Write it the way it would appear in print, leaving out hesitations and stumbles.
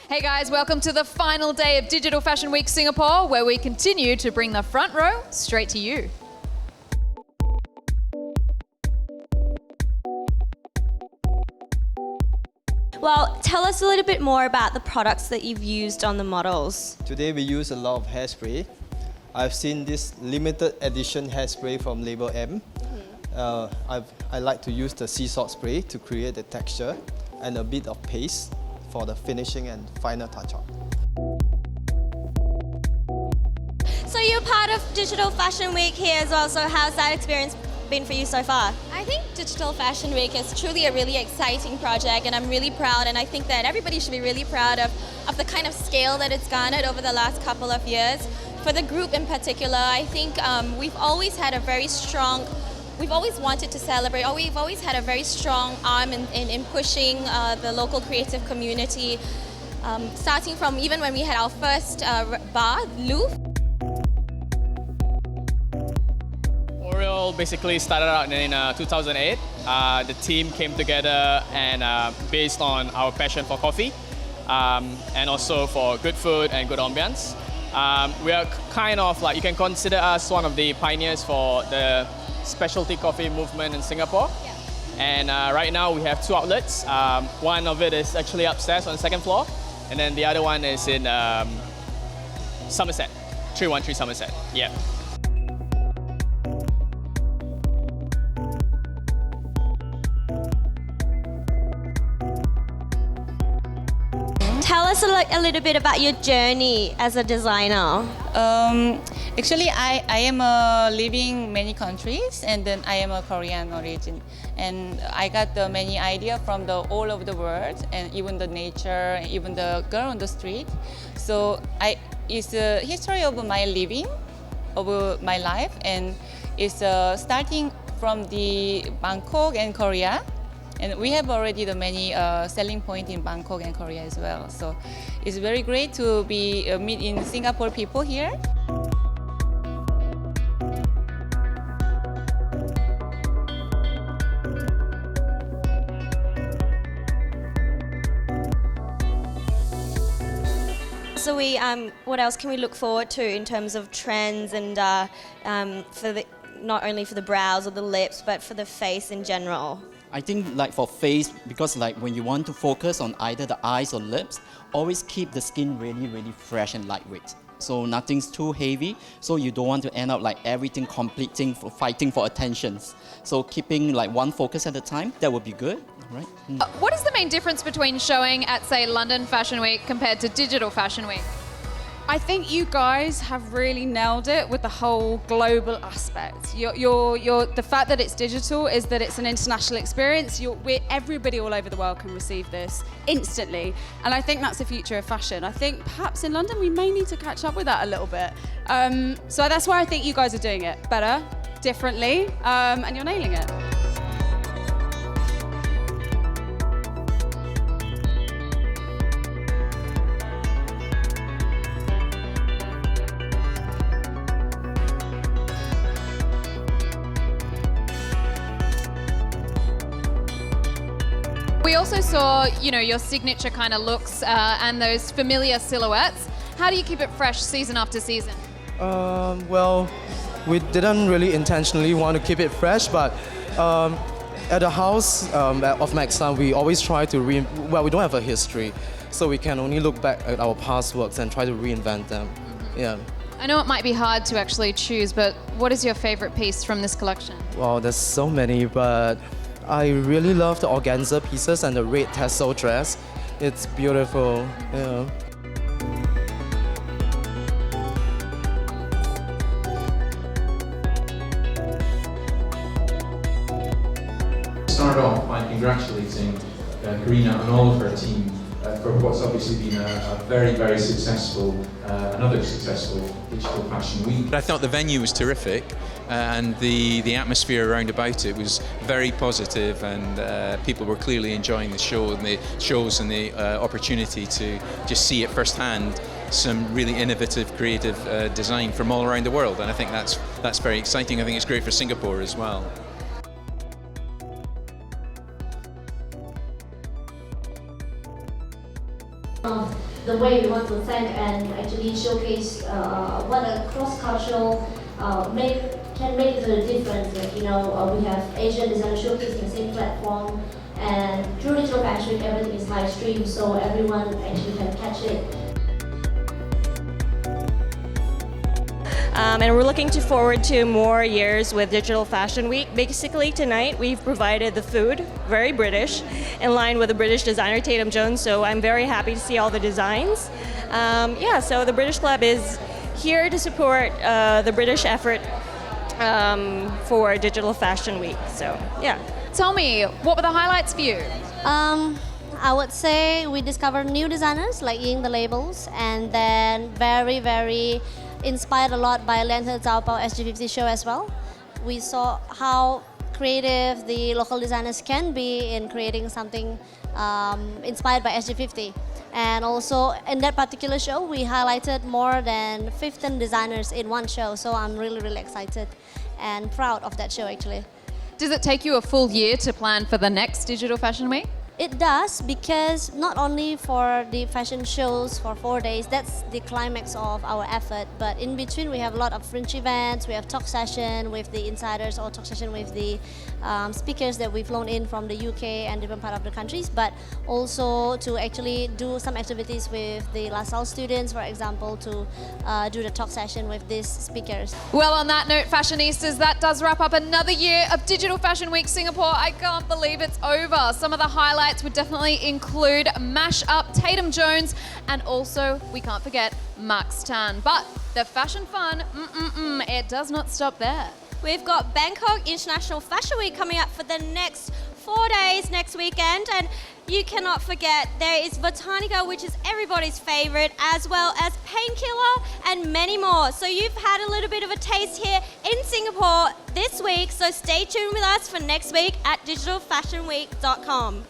Hey guys, welcome to the final day of Digital Fashion Week Singapore, where we continue to bring the front row straight to you. Well, tell us a little bit more about the products that you've used on the models. Today we use a lot of hairspray. I've seen this limited edition hairspray from Label M. I like to use the sea salt spray to create the texture and a bit of paste for the finishing and final touch-up. So you're part of Digital Fashion Week here as well, so how's that experience been for you so far? I think Digital Fashion Week is truly a really exciting project, and I'm really proud, and I think that everybody should be really proud of the kind of scale that it's garnered over the last couple of years. For the group in particular, I think we've always had a very strong, we've always wanted to celebrate, or we've always had a very strong arm in pushing the local creative community, starting from even when we had our first bar, Louvre. Oriole basically started out in 2008. The team came together and based on our passion for coffee and also for good food and good ambience. We are kind of like, you can consider us one of the pioneers for the specialty coffee movement in Singapore. Yeah. And right now we have 2 outlets. One of it is actually upstairs on the 2nd floor, and then the other one is in Somerset, 313 Somerset. Yeah. Tell us a little bit about your journey as a designer. Actually, I am living many countries, and then I am a Korean origin, and I got the many idea from the all over the world, and even the nature, even the girl on the street. So it's a history of my living, of my life, and it's starting from the Bangkok and Korea. And we have already the many selling point in Bangkok and Korea as well. So it's very great to be meet in Singapore people here. So what else can we look forward to in terms of trends and not only for the brows or the lips, but for the face in general? I think like for face, because like when you want to focus on either the eyes or lips, always keep the skin really, really fresh and lightweight. So nothing's too heavy, so you don't want to end up like everything fighting for attentions. So keeping like one focus at a time, that would be good, right? What is the main difference between showing at, say, London Fashion Week compared to Digital Fashion Week? I think you guys have really nailed it with the whole global aspect. The fact that it's digital is that it's an international experience. Everybody all over the world can receive this instantly. And I think that's the future of fashion. I think perhaps in London we may need to catch up with that a little bit. So that's why I think you guys are doing it better, differently, and you're nailing it. We also saw, your signature kind of looks and those familiar silhouettes. How do you keep it fresh season after season? Well, we didn't really intentionally want to keep it fresh, but at the house of Maxam, we always try to we don't have a history, so we can only look back at our past works and try to reinvent them. Yeah. I know it might be hard to actually choose, but what is your favorite piece from this collection? Well, there's so many, but I really love the organza pieces and the red tassel dress. It's beautiful. Yeah. Start off by congratulating Karina and all of her team for what's obviously been a very, very successful, another successful Digital Fashion Week. I thought the venue was terrific, and the atmosphere around about it was very positive, and people were clearly enjoying the shows and the opportunity to just see it firsthand. Some really innovative, creative design from all around the world, and I think that's very exciting. I think it's great for Singapore as well. the way we want to thank and actually showcase what a cross-cultural can make the difference. Like, we have Asian designers showcasing the same platform, and through Digital Fashion Week, everything is live streamed, so everyone actually can catch it. And we're looking forward to more years with Digital Fashion Week. Basically, tonight we've provided the food, very British, in line with the British designer Tatum Jones. So I'm very happy to see all the designs. So the British Club is here to support the British effort for Digital Fashion Week. So yeah. Tell me, what were the highlights for you? I would say we discovered new designers like Ying the Labels, and then very, very inspired a lot by Lianhe Zaobao SG50 show as well. We saw how creative the local designers can be in creating something inspired by SG50. And also in that particular show, we highlighted more than 15 designers in one show. So I'm really, really excited and proud of that show actually. Does it take you a full year to plan for the next Digital Fashion Week? It does, because not only for the fashion shows for 4 days, that's the climax of our effort, but in between we have a lot of fringe events. We have talk session with the insiders or talk session with the speakers that we've flown in from the UK and different part of the countries, but also to actually do some activities with the La Salle students, for example, to do the talk session with these speakers. Well, on that note, fashionistas, that does wrap up another year of Digital Fashion Week Singapore. I can't believe it's over. Some of the highlights would definitely include Mash Up, Tatum Jones, and also, we can't forget, Max Tan. But the fashion fun, it does not stop there. We've got Bangkok International Fashion Week coming up for the next 4 days next weekend, and you cannot forget there is Botanica, which is everybody's favorite, as well as Painkiller and many more. So you've had a little bit of a taste here in Singapore this week, so stay tuned with us for next week at digitalfashionweek.com.